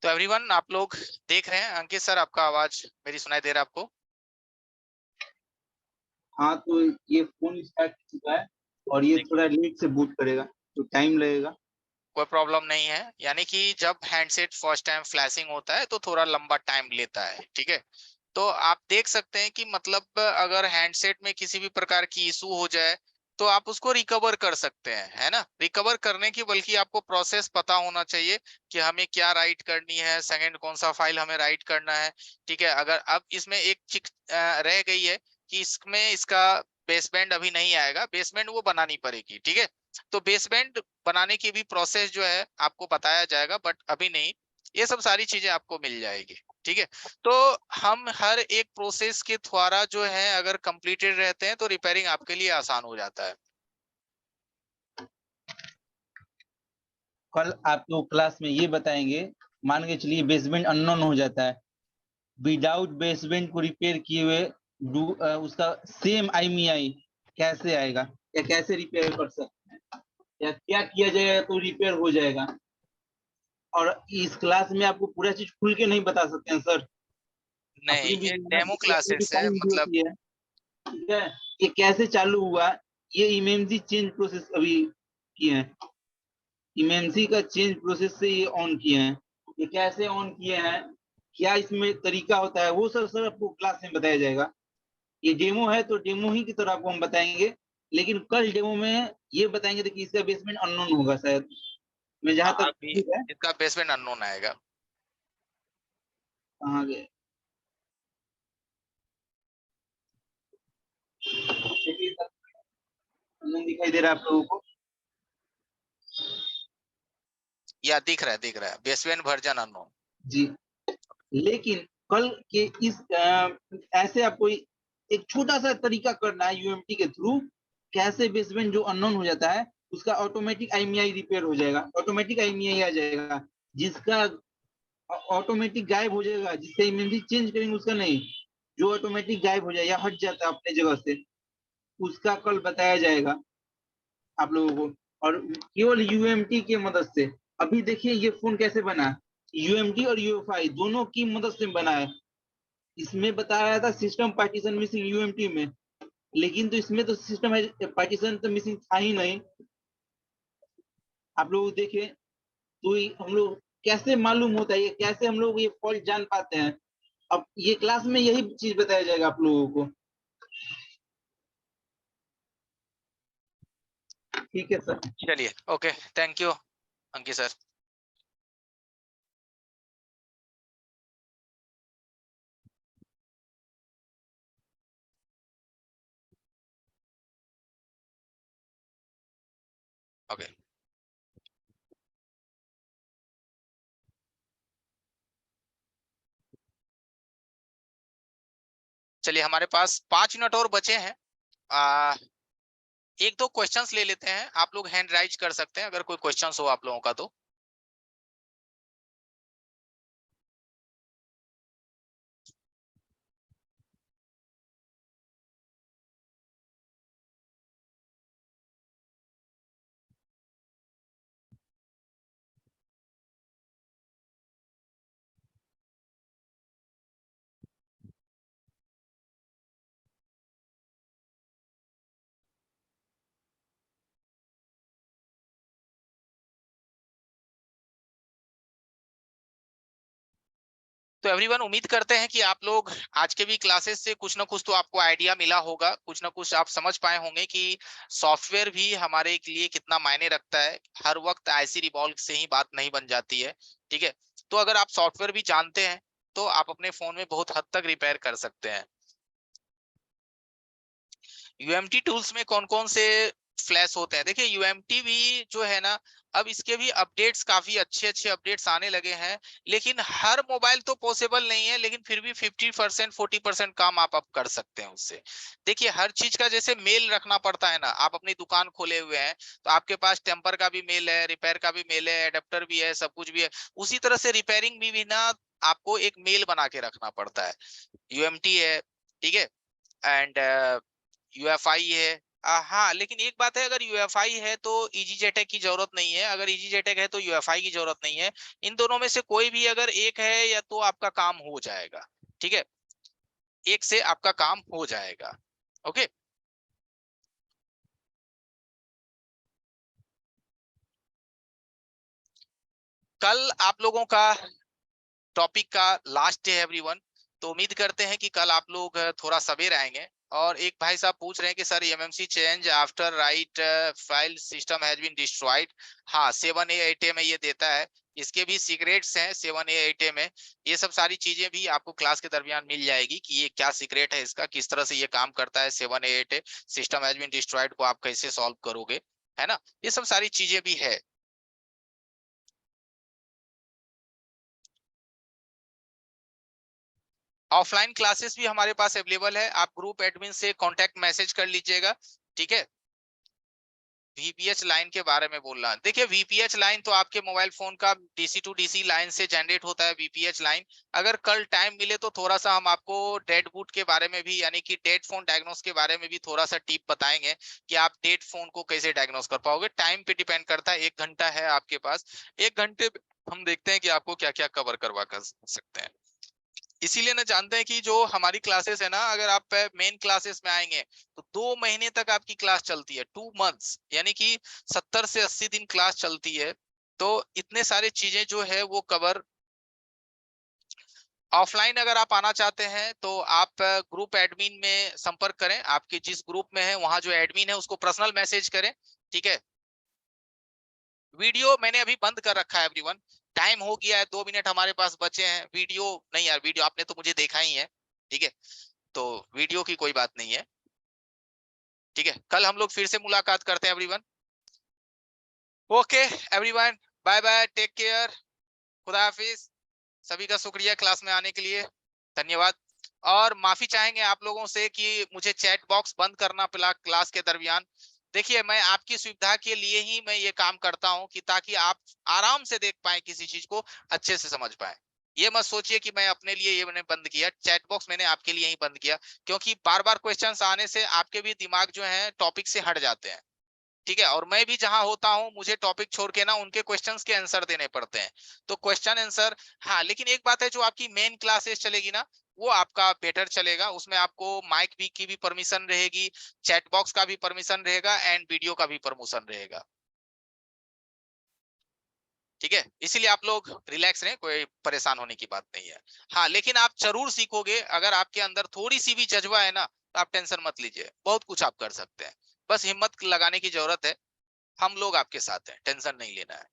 तो एवरीवन, आप लोग देख रहे हैं, अंकित सर आपका आवाज मेरी सुनाई दे रहा है आपको? हाँ, तो ये फोन स्टार्ट हो चुका है और ये थोड़ा लेट से बूट करेगा, तो टाइम लगेगा। कोई प्रॉब्लम नहीं है, यानी कि जब हैंडसेट फर्स्ट टाइम फ्लैशिंग होता है तो थोड़ा लंबा टाइम लेता है, ठीक है। तो आप देख सकते हैं कि मतलब अगर हैंडसेट में किसी भी प्रकार की इशू हो जाए तो आप उसको रिकवर कर सकते हैं, है ना। रिकवर करने की बल्कि आपको प्रोसेस पता होना चाहिए कि हमें क्या राइट करनी है, सेकंड कौन सा फाइल हमें राइट करना है, ठीक है। अगर अब इसमें एक चिक रह गई है कि इसमें इसका बेसबैंड अभी नहीं आएगा, बेसबैंड वो बनानी पड़ेगी, ठीक है। तो बेसबैंड बनाने की भी प्रोसेस जो है आपको बताया जाएगा, बट अभी नहीं। ये सब सारी चीजें आपको मिल जाएगी, ठीक है। तो हम हर एक प्रोसेस के द्वारा जो है अगर कंप्लीटेड रहते हैं तो रिपेयरिंग आपके लिए आसान हो जाता है। कल आप लोग क्लास में ये बताएंगे, मान के चलिए बेसमेंट अननोन हो जाता है, विदाउट बेसमेंट को रिपेयर किए हुए उसका सेम IMEI कैसे आएगा या कैसे रिपेयर कर सकते हैं या क्या किया जाएगा तो रिपेयर हो जाएगा। और इस क्लास में आपको पूरा चीज खुल के नहीं बता सकते हैं सर। नहीं, अपनी भी ये मेहनत डेमो होती है, अपनी भी क्लासेस है, टाइम भी मतलब होती है, ठीक है। ये कैसे चालू हुआ, ये इमेमसी चेंज प्रोसेस अभी किए हैं, इमेमसी का चेंज प्रोसेस से ये ऑन किए हैं। ये कैसे ऑन किए हैं, क्या इसमें तरीका होता है, वो सर आपको क्लास में बताया जाएगा। ये डेमो है तो डेमो ही की तरह आपको हम बताएंगे, लेकिन कल डेमो में ये बताएंगे तो कि इसका बेसमेंट अननोन होगा शायद, मैं जहां तक अभी ठीक है। इसका बेसमेंट अननोन आएगा। कहाँ गए, अननोन दिखाई दे रहा है आप लोगों को? या दिख रहा है बेसमेंट वर्जन अननोन। जी, लेकिन कल के इस ऐसे आपको एक छोटा सा तरीका करना है यूएमटी के थ्रू, कैसे बेसमेंट जो अननोन हो जाता है उसका ऑटोमेटिक IMEI रिपेयर हो जाएगा, ऑटोमेटिक IMEI आ जाएगा, जिसका ऑटोमेटिक गायब हो जाएगा, जिसका इमेज चेंज करेंगे उसका नहीं, जो ऑटोमेटिक गायब हो जाए या हट जाता है अपने जगह से, उसका कल बताया जाएगा आप लोगों को। और केवल यूएमटी की मदद से, अभी देखिए ये फोन कैसे बना, यूएमटी और यूएफआई दोनों की मदद से बना है। इसमें बताया था सिस्टम पार्टीशन मिसिंग यूएमटी में, लेकिन तो इसमें तो सिस्टम पार्टीशन तो मिसिंग था ही नहीं। आप लोग देखे तो हम लोग कैसे मालूम होता है, ये कैसे हम लोग ये फॉल्ट जान पाते हैं, अब ये क्लास में यही चीज बताया जाएगा आप लोगों को, ठीक है सर। चलिए, okay, thank you Ankit sir. Okay, चलिए, हमारे पास 5 मिनट और बचे हैं। एक दो क्वेश्चंस ले लेते हैं, आप लोग हैंड राइज कर सकते हैं अगर कोई क्वेश्चंस हो आप लोगों का तो। तो एवरीवन, उम्मीद करते हैं कि आप लोग आज के भी क्लासेस से कुछ ना कुछ तो आपको आइडिया मिला होगा, कुछ ना कुछ आप समझ पाए होंगे कि सॉफ्टवेयर भी हमारे लिए कितना मायने रखता है। हर वक्त आईसी रिवॉल्व से ही बात नहीं बन जाती है, ठीक है। तो अगर आप सॉफ्टवेयर भी जानते हैं तो आप अपने फोन में बहुत हद तक रिपेयर कर सकते हैं। यूएमटी टूल्स में कौन कौन से फ्लैश होते हैं, देखिए यूएमटी भी जो है ना, अब इसके भी अपडेट्स काफी अच्छे अच्छे अपडेट्स आने लगे हैं। लेकिन हर मोबाइल तो पॉसिबल नहीं है, लेकिन फिर भी 50% 40% काम आप अब कर सकते हैं उससे। देखिए, हर चीज का जैसे मेल रखना पड़ता है ना, आप अपनी दुकान खोले हुए हैं तो आपके पास टेम्पर का भी मेल है, रिपेयर का भी मेल है, एडेप्टर भी है, सब कुछ भी है। उसी तरह से रिपेयरिंग भी ना आपको एक मेल बना के रखना पड़ता है। यूएमटी है, ठीक है, एंड यूएफआई है, हाँ, लेकिन एक बात है, अगर यूएफआई है तो ईजीजेटेक की जरूरत नहीं है, अगर ईजीजेटेक है तो यूएफआई की जरूरत नहीं है। इन दोनों में से कोई भी अगर एक है या तो आपका काम हो जाएगा। ठीक है, एक से आपका काम हो जाएगा। ओके, कल आप लोगों का टॉपिक का लास्ट है एवरीवन, तो उम्मीद करते हैं कि कल आप लोग थोड़ा सवेर आएंगे। और एक भाई साहब पूछ रहे हैं कि sir MMC change after write file system has been destroyed. हाँ, 7A 8A में ये देता है, इसके भी सीक्रेट्स हैं 7A 8A में। ये सब सारी चीजें भी आपको क्लास के दरमियान मिल जाएगी कि ये क्या सीक्रेट है इसका, किस तरह से ये काम करता है 7A 8A system has been destroyed को आप कैसे सॉल्व करोगे, है ना। ये सब सारी चीजें भी है। ऑफलाइन क्लासेस भी हमारे पास अवेलेबल है, आप ग्रुप एडमिन से कांटेक्ट मैसेज कर लीजिएगा। ठीक है, वीपीएच लाइन के बारे में बोल रहा है, देखिए वीपीएच लाइन तो आपके मोबाइल फोन का डीसी टू डीसी लाइन से जनरेट होता है वीपीएच लाइन। अगर कल टाइम मिले तो थोड़ा सा हम आपको डेड बूट के बारे में भी, यानी कि डेड फोन डायग्नोस के बारे में भी थोड़ा सा टिप बताएंगे कि आप डेड फोन को कैसे डायग्नोस कर पाओगे। टाइम पे डिपेंड करता है, 1 घंटा है आपके पास, 1 घंटे हम देखते हैं कि आपको क्या क्या कवर करवा कर सकते हैं। इसीलिए ना जानते हैं कि जो हमारी क्लासेस है ना, अगर आप मेन क्लासेस में आएंगे तो 2 महीने तक आपकी क्लास चलती है, 2 मंथ्स, यानी कि 70 से 80 दिन क्लास चलती है। तो इतने सारे चीजें जो है वो कवर। ऑफलाइन अगर आप आना चाहते हैं तो आप ग्रुप एडमिन में संपर्क करें, आपके जिस ग्रुप में है वहां जो एडमिन है उसको पर्सनल मैसेज करें। ठीक है, वीडियो मैंने अभी बंद कर रखा है एवरीवन, टाइम हो गया है, 2 मिनट हमारे पास बचे हैं। वीडियो नहीं यार, वीडियो आपने तो मुझे देखा ही है। ठीक है, तो वीडियो की कोई बात नहीं है। ठीक है, कल हम लोग फिर से मुलाकात करते हैं everyone. Okay everyone, bye bye, take care, खुदा हाफिज। सभी का शुक्रिया क्लास में आने के लिए, धन्यवाद। और माफी चाहेंगे आप लोगों से कि मुझे चैट बॉक्स बंद करना पड़ा क्लास के दरमियान। देखिए, मैं आपकी सुविधा के लिए ही मैं ये काम करता हूं कि ताकि आप आराम से देख पाए, किसी चीज को अच्छे से समझ पाए। ये मत सोचिए कि मैं अपने लिए ये मैंने बंद किया, चैट बॉक्स मैंने आपके लिए ही बंद किया, क्योंकि बार बार क्वेश्चंस आने से आपके भी दिमाग जो है टॉपिक से हट जाते हैं। ठीक है, और मैं भी जहां होता हूं मुझे टॉपिक छोड़ के ना उनके क्वेश्चंस के आंसर देने पड़ते हैं, तो क्वेश्चन आंसर। हाँ, लेकिन एक बात है, जो आपकी मेन क्लासेस चलेगी ना वो आपका बेटर चलेगा, उसमें आपको माइक भी की भी परमिशन रहेगी, चैट बॉक्स का भी परमिशन रहेगा, एंड वीडियो का भी परमिशन रहेगा। ठीक है, इसीलिए आप लोग रिलैक्स रहें, कोई परेशान होने की बात नहीं है। हाँ, लेकिन आप जरूर सीखोगे, अगर आपके अंदर थोड़ी सी भी जज्बा है ना तो आप टेंशन मत लीजिए, बहुत कुछ आप कर सकते हैं। बस हिम्मत लगाने की जरूरत है, हम लोग आपके साथ हैं, टेंशन नहीं लेना है।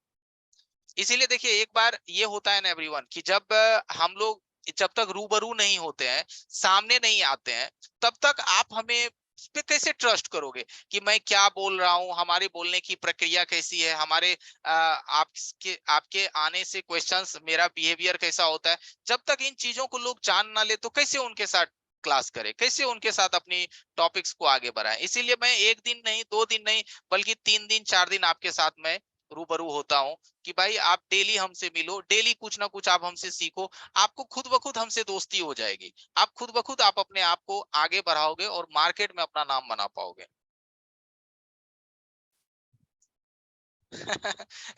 इसीलिए देखिए, एक बार ये होता है ना एवरीवन कि जब हम लोग जब तक रूबरू नहीं होते हैं, सामने नहीं आते हैं, तब तक आप हमें इस पे कैसे ट्रस्ट करोगे कि मैं क्या बोल रहा हूँ, हमारे बोलने की प्रक्रिया कैसी है, हमारे आपके आपके आने से क्वेश्चंस, मेरा बिहेवियर कैसा होता है। जब तक इन चीजों को लोग जान ना ले तो कैसे उनके साथ क्लास करें, कैसे उनके साथ अपनी टॉपिक्स को आगे बढ़ाएं। इसीलिए मैं 1 दिन नहीं, 2 दिन नहीं, बल्कि 3 दिन 4 दिन आपके साथ में रूबरू होता हूँ कि भाई आप डेली हमसे मिलो, डेली कुछ ना कुछ आप हमसे सीखो। आपको खुद ब खुद हमसे दोस्ती हो जाएगी, आप खुद ब खुद आप अपने आप को आगे बढ़ाओगे और मार्केट में अपना नाम बना पाओगे।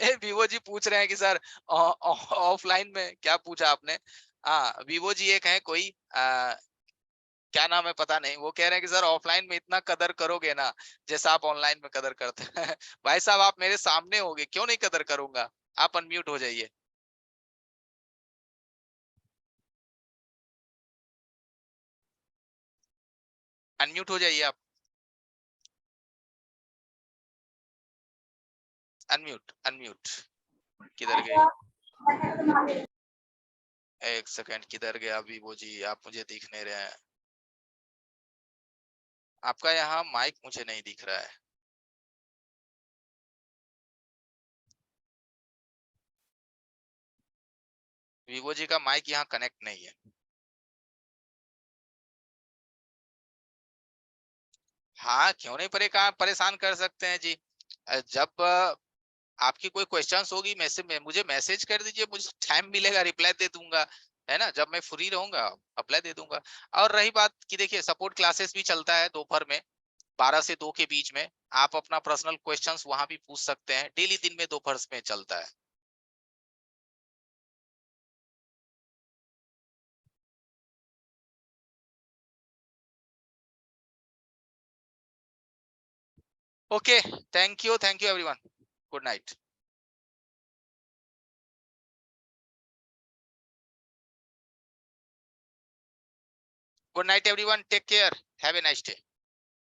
ए विवो जी पूछ रहे हैं कि सर ऑफलाइन में क्या पूछा आपने। हाँ, विवो जी एक है कोई, क्या नाम है पता नहीं, वो कह रहे हैं कि सर ऑफलाइन में इतना कदर करोगे ना जैसा आप ऑनलाइन में कदर करते हैं। भाई साहब, आप मेरे सामने होगे, क्यों नहीं कदर करूंगा। आप अनम्यूट हो जाइए, अनम्यूट हो जाइए आप, अनम्यूट अनम्यूट। किधर गए, एक सेकंड, किधर गया विवो जी, आप मुझे दिख नहीं रहे हैं। आपका यहाँ माइक मुझे नहीं दिख रहा है। विवो जी का माइक यहाँ कनेक्ट नहीं है। हाँ, क्यों नहीं परेशान कर सकते हैं जी। जब आपकी कोई क्वेश्चंस होगी, मैसेज में मुझे मैसेज कर दीजिए, मुझे टाइम मिलेगा रिप्लाई दे दूंगा, है ना। जब मैं फ्री रहूंगा अप्लाई दे दूंगा। और रही बात कि देखिए, सपोर्ट क्लासेस भी चलता है दोपहर में, 12 से 2 के बीच में आप अपना पर्सनल क्वेश्चंस वहां भी पूछ सकते हैं। डेली दिन में दोपहर में चलता है। Okay, thank you everyone, good night. Good night everyone, take care, have a nice day.